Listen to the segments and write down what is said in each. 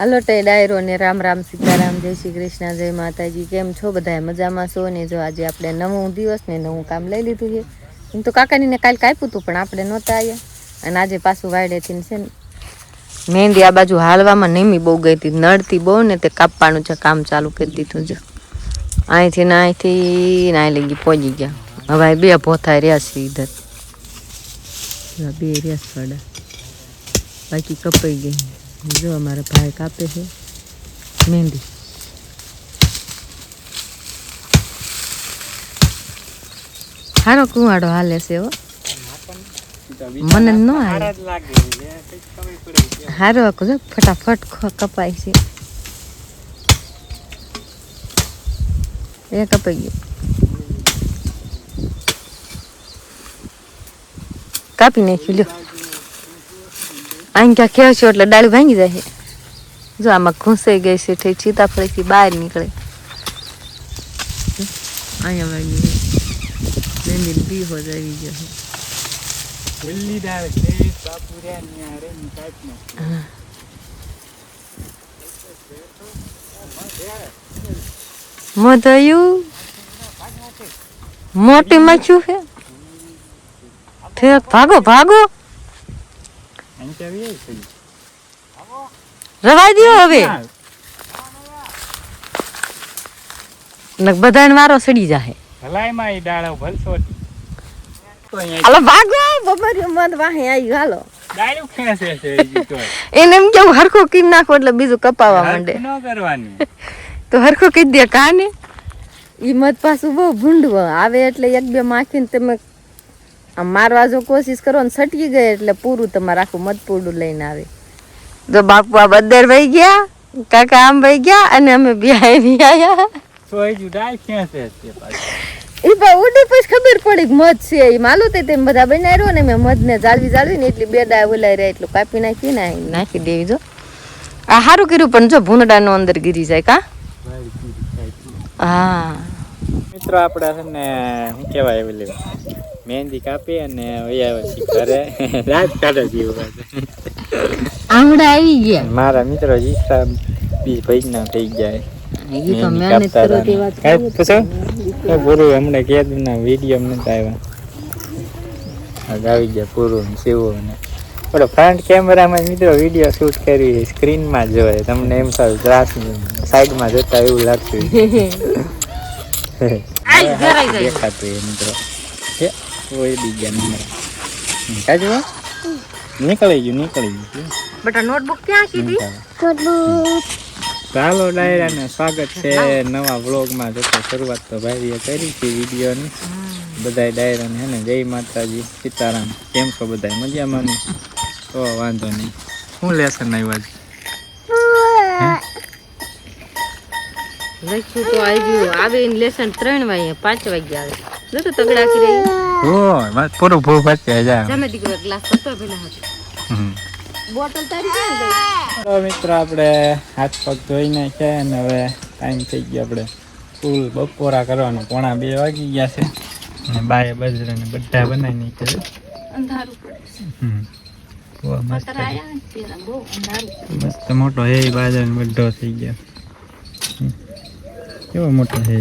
હાલો તે ડાયરો ને રામ રામ સીતારામ જય શ્રી કૃષ્ણ જય માતાજી કેમ છો બધા મજામાં છો ને જો આજે આપણે નવું દિવસ ને નવું કામ લઈ લીધું છે એમ તો કાકાની ને કાલ કાપ્યું હતું પણ આપણે નહોતા આવ્યા અને આજે પાછું વાડેથી છે ને મહેંદી આ બાજુ હાલવામાં નેમી બહુ ગઈ હતી નડતી બહુ ને તે કાપવાનું છે કામ ચાલુ કરી દીધું છે અહીંથી ના લઈ પહોંચી ગયા હવે બે પોથા રહ્યા છે ઈધર બે રહ્યા સાડા બાકી કપાઈ ગઈ જો અમારા ભાઈ કાપે છે મહેંદી હારો કુવાડો હાલે છે હો મને ન હાલે હારો જો ફટાફટ કપાય છે એ કપાઈ ગયું કાપી નાખ્યું લ્યો અહીં ક્યાં ખેવશો એટલે ડાળી ભાંગી જાય જો આમાં ઘૂંસાઈ ગઈ છે ઠીક સીતાફળીથી બહાર નીકળે અહીંયા વાગી મહેંદી બી હો આવી ગયો મોધયું મોટી મચ્યું છે ઠેક ભાગો ભાગો રવાઈ દો હવે બધાને વારો સડી જાય હાલો ભાગો બબરિયું મત વાહે આવી હાલો એને એમ કેવું હરખું કીન નાખો એટલે બીજું કપાવા માંડે તો હરખું કીધ દે કાને ઈ મત પાછું બહુ ભૂંડવો આવે એટલે એક બે માખીને તમે મારવા જો કોશિશ કરો ને સટકી ગઈ એટલે પૂરું તમારે આખું મત પૂરું લઈને આવે જો બાપુ આ બધર વહી ગયા કાકા આમ વહી ગયા અને અમે બે આવ્યા ઉડી પછી ખબર પડી મધ છે એ માલું તેમ બધા બનાવ્યો ને મેં મધ ને જાળવી ને એટલી બે ડાય ઓલાઈ રહ્યા એટલું કાપી નાખી ને નાખી દેવી જો આ સારું કર્યું પણ જો ભૂંડા નો અંદર ગીરી જાય કા હા મિત્રો આપણે છે ને શું કહેવાય એવી મહેંદી કાપી અને ઘરે રાત કાઢે જેવું આમડા આવી ગયા મારા મિત્રો ઈચ્છા બીજ ભાઈ ના થઈ જાય પૂરું હમણાં કીધું ના વિડીયો નથી આવ્યા આવી ગયા પૂરું સેવું ને ઓલો ફ્રન્ટ કેમેરામાં મિત્રો વિડીયો શૂટ કરી સ્ક્રીનમાં જોવાય તમને એમ સારું ત્રાસ સાઈડમાં જતા એવું લાગતું દેખાતું એ મિત્રો નીકળી ગયું બટા નોટબુક ક્યાં કીધી ચાલો ડાયરાને સ્વાગત છે નવા વ્લોગમાં જોતા શરૂઆત તો ભાઈએ કરી છે વિડીયોની બધાય ડાયરાને હે ને જય માતાજી સીતારામ કેમ છો બધાય મજામાં ને તો વાંધો નહીં શું લેસન આવ્યા લખ્યું તો આવ્યું આવે લેસન 3 વાગે 5 વાગે આવે જો તો તગડા કરી ઓ વાત પૂરો ભૂ પાછે જા જમે દીકરો ગ્લાસ કરતો પેલા હતો બોટલ તારી ક્યાં ગઈ તો મિત્રો આપણે હાથ પગ ધોઈ નાખ્યા અને હવે ટાઈમ થઈ ગયો આપણે ફૂલ બપોરા કરવાનો 1:30 વાગી ગયા છે અને બાએ બાજરાને બધા બનાવી નાખ્યા અંધારું પડે મસ્ત મોટો હે બાજરાનો બધો થઈ ગયો કેવો મોટો હે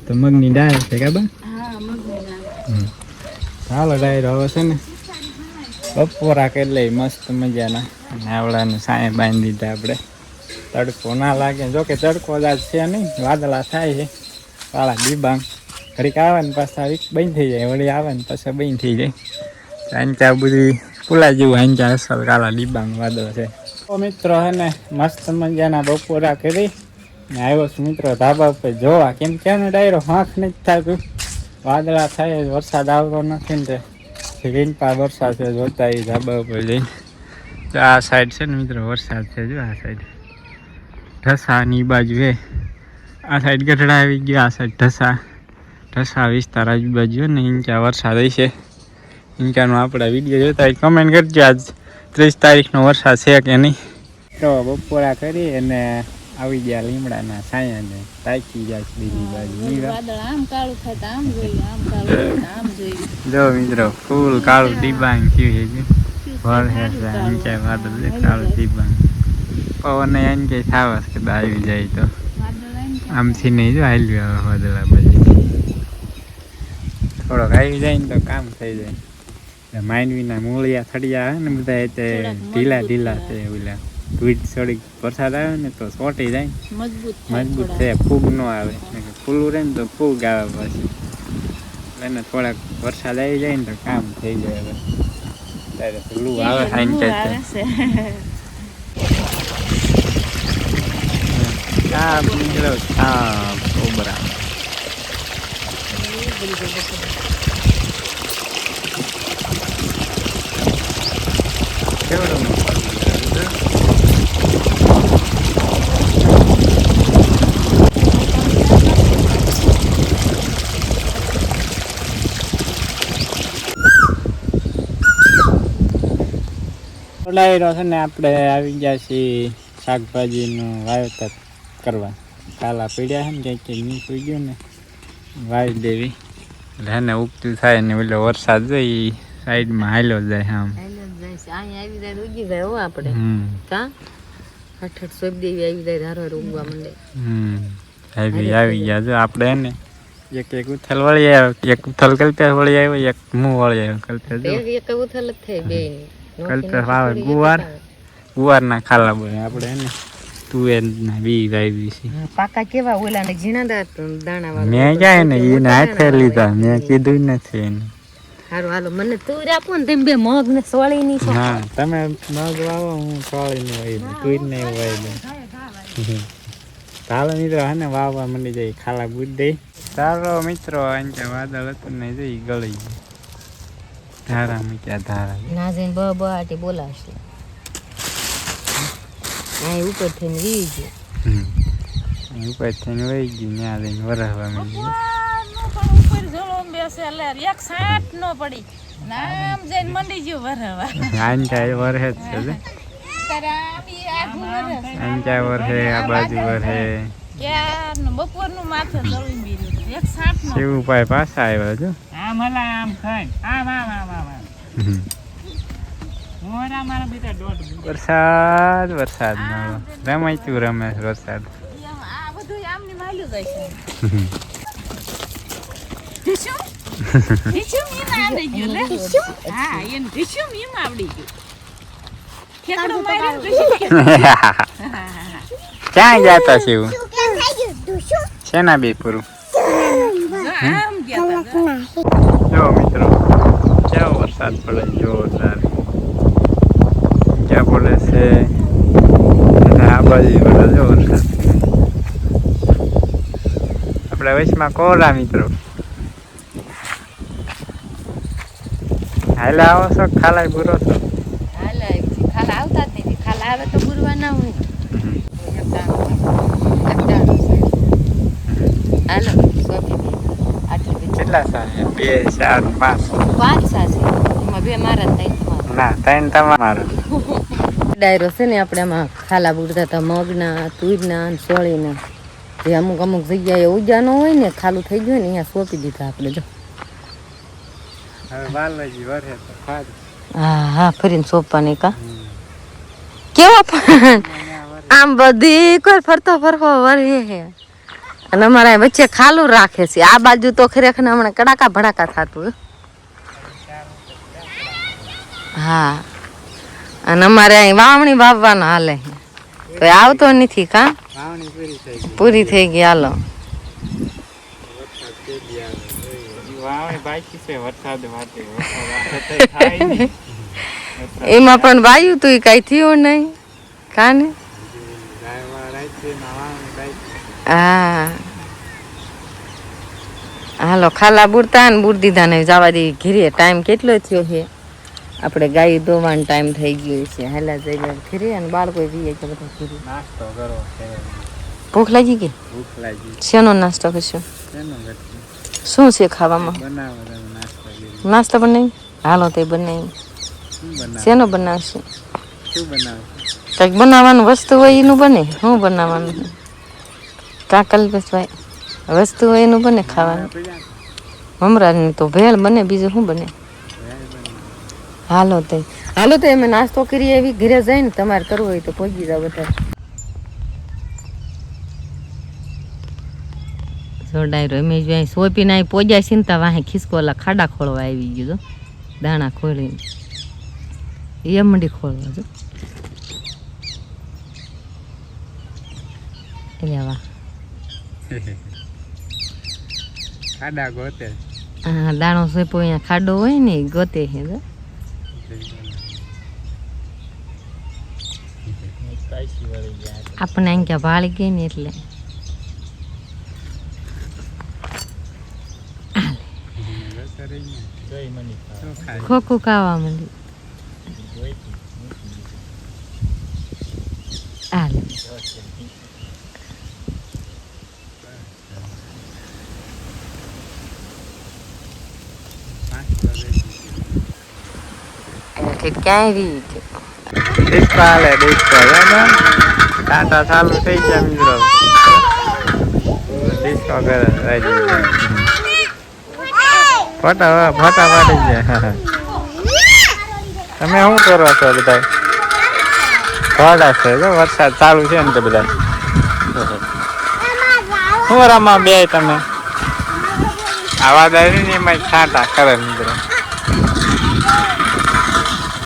તો મગની દાળ છે કાબા ચાલો ડાયરો હવે છે ને બપોરા કરી લઈ મસ્ત મજાના અને આવડાને સાંય બાંધી દીધા આપણે તડકો ના લાગે જોકે તડકો જ છે નહીં વાદળા થાય છે કાળા ડીબાંગ ઘડીક આવે ને પાછા બંધ થઈ જાય વળી આવે ને પાછા બંધ થઈ જાય આંચા બધી પુલા જેવું આંચા અસર કાળા ડીબાંગ વાદળ છે તો મિત્રો હે ને મસ્ત મજાના બપોરા કરી ને આવ્યો છું મિત્રો ધાબા ઉપર જોવા કેમ કે ડાયરો હાંખ નથી થતું વાદળા થાય વરસાદ આવતો નથી ને રીનપા વરસાદ છે જોતા એ ધાબા ઉપર જઈને તો આ સાઈડ છે ને મિત્રો વરસાદ છે જો આ સાઈડ ઢસાની બાજુ એ આ સાઈડ ગઢડા આવી ગયો આ સાઈડ ઢસા વિસ્તાર આજુબાજુ ને ઇંચા વરસાદ હશે ઇંચાનો આપણા વિડીયો જોતા કમેન્ટ કરજો આજ 30 તારીખનો વરસાદ છે કે નહીં તો બપોરા કરી અને આવી ગયા લીમડાના છાયાને તાકી જાય બીજી બાજુ જો મિત્રો ફૂલ કાળું ડિબાંગ થયું છે ભર હે ઊંચાઈ વાદળ કાળું ડિબાંગ પવન એમ કે સાવસ કે આવી જાય તો આમથી નહીં જો હાલ્યું આવે વાદળા બાજુ થોડોક આવી જાય ને તો કામ થઈ જાય માંડવીના મૂળિયા થડિયા આવે ને બધા એ તે ઢીલા ઢીલા છે ઓલા ધૂળ થોડીક વરસાદ આવે ને તો ચોટી જાય મજબૂત છે ફૂગ ન આવે ફૂલું રહે ને તો ફૂગ આવે પછી એને થોડાક વરસાદ આવી જાય ને તો કામ થઈ જાય હવે ત્યારે ફૂલું આવે સાઈન છે સાપ નીકળ્યો સાપ કોબરા કેવડો ડાયરો છે ને આપણે આવી ગયા છીએ શાકભાજીનું વાવેતર કરવા કાલા પીડ્યા છે ને ક્યાંક ક્યાંક નીકળી ગયું ને વાવી દેવી એટલે એને ઉગતું થાય ને ઓલો વરસાદ જોઈ સાઈડમાં હાલ્યો જાય આમ અહીંયા આવી જાય ઉગી જાય હો આપણે કા હઠ સોપ દેવી આવી જાય હારો ઉગવા માંડે આવી ગયા જો આપણે એને એક ઉથલ વળી આવ્યો એક ઉથલ કલ્પે વળી આવ્યો એક મું વળી આવ્યો કલ્પે જો એક ઉથલ જ થઈ બે કલ્પે આવે ગુવારના ખાલા બોલે આપણે એને તુવેર ના બી વાવી છે પાકા કેવા ઓલા ને ઝીણા દાણા વાળા મેં ક્યાં ને એને હાથે લીધા મેં કીધું નથી એને હારું હાલો મને તુર આપો ને તેમ બે મગ ને સોળી ની હા તમે મગ વાવો હું સોળી ને વાવી તુર ને વાવી દઉં ચાલો મિત્રો હે ને વાવવા મંડી જાય ખાલા બુજ દે ચાલો મિત્રો અહીંયા વાદળ હતું ને જઈ ગળી ગયું ધારા મૂક્યા ધારા ના જઈને બ આટી બોલાવશે આ ઉપર થઈને વી ગયું ઉપર થઈને વહી ગયું ત્યાં જઈને વરસવા માંડી ઉપર જોડો બેસે લે એક સાટ નો પડી નામ જઈને મંડી ગયો વરવા આંચા વરસે જ છે તરામી આખું વરસ આંચા વરસે આ બાજુ વરસે ક્યાં બપોરનું માથે જળી બીર્યું એક સાટ નો શિવભાઈ પાછા આવ્યા છો આમ હલા આમ ખાઈ આમ આમ આમ આમ મોરા મારા બેટા દોઢ વરસાદ વરસાદ રમાય તું રમેશ વરસાદ આ બધું આમની માલ્યું જાય છે ઢીશું મીમ આવડી ગયું લે હા એને ઢીશું મીમ આવડી ગયું ખેકડો માર્યો ક્યાં ગયા તા શિવ શેના બે પૂરું આમ ગયા જો મિત્રો કેવો વરસાદ પડે જોરદાર ક્યાં પડે છે આ બાજુ પડે જો વરસાદ આપણે વચમાં કોરા મિત્રો હાલે આવો છો ખાલાય બુરો છો ખાલા આવતા જ નથી ખાલા આવે તો બુરવા ના હોય હાલો કેટલા સારા 2 4 5 પાંચ સાસી એમાં બે મારા ત્રણ ના ત્રણ તમારા ડાયરો છે ને આપણે આમાં ખાલા બુરતા હતા મગના તુરના અને સોળીના જે અમુક અમુક જગ્યાએ ઉજાનો હોય ને ખાલું થઈ ગયું ને અહીંયા સોંપી દીધા આપણે જો હવે વાલજી વરસે તો ખાદ હા હા ફરીને સોંપવાની કા કેવા પણ આમ બધી કોઈ ફરતો ફરકો વરે હે અને અમારા વચ્ચે ખાલું રાખે છે આ બાજુ તો ખરેખર હમણાં કડાકા ભડાકા થતું હા અને અમારે અહીં વાવણી વાવવાનો હાલે તો આવતો નથી કા વાવણી પૂરી થઈ ગઈ હાલો વાવણી બાકી છે વરસાદ વાતે વરસાદ થાય ને એમાં પણ વાયુ તું કઈ થયું નહીં કાને હા હાલો ખાલા બુરતા ને બુર દીધા ને જવા દે ઘીરે ટાઈમ કેટલો થયો છે આપણે ગાય ધોવાનો ટાઈમ થઈ ગયો છે હાલા જઈ ઘીરે અને બાળકો જઈએ કે બધા ઘીરે નાસ્તો કરો ભૂખ લાગી ગઈ ભૂખ લાગી શેનો નાસ્તો કરશો શેનો શું છે ખાવામાં બનાવો નાસ્તો નાસ્તો બનાવી હાલો તે બનાવી શેનો બનાવશે શું બનાવો કંઈક બનાવવાનું વસ્તુ હોય એનું બને શું બનાવવાનું કાકલભાઈ વસ્તુ હોય એનું બને ખાવાનું મમરાની તો ભેળ બને બીજું શું બને હાલો તે અમે નાસ્તો કરીએ એવી ઘરે જઈને તમારે કરવું હોય તો પહોંચી જાવ બધા જોડાય રમેશ ભાઈ સોપીને અહીં પોજા ચિંતા વાહે ખિસકો ઓલા ખાડા ખોળવા આવી ગયું જો દાણા ખોલીને એ મંડી ખોળવા જો એટલે વાહ ખાડા ગોતે હા દાણો સોપો અહીંયા ખાડો હોય ને ઈ ગોતે છે જો આપણે અહીં ક્યાં ભાળી ગઈ ને એટલે ખોખું ખાવા માંડી હાલે ક્યાંય રી ડિસ્કો હાલે ડિસ્કો ટાટા ચાલુ થઈ ગયા મિત્રો ડિસ્કો કરે રાજી ફોટા પાડી ગયા તમે શું કરો છો બધા ઘોડા છે જો વરસાદ ચાલુ છે ને તો બધા શું રમા બે તમે આવાજ આવી ને એમાં છાંટા કરે મિત્રો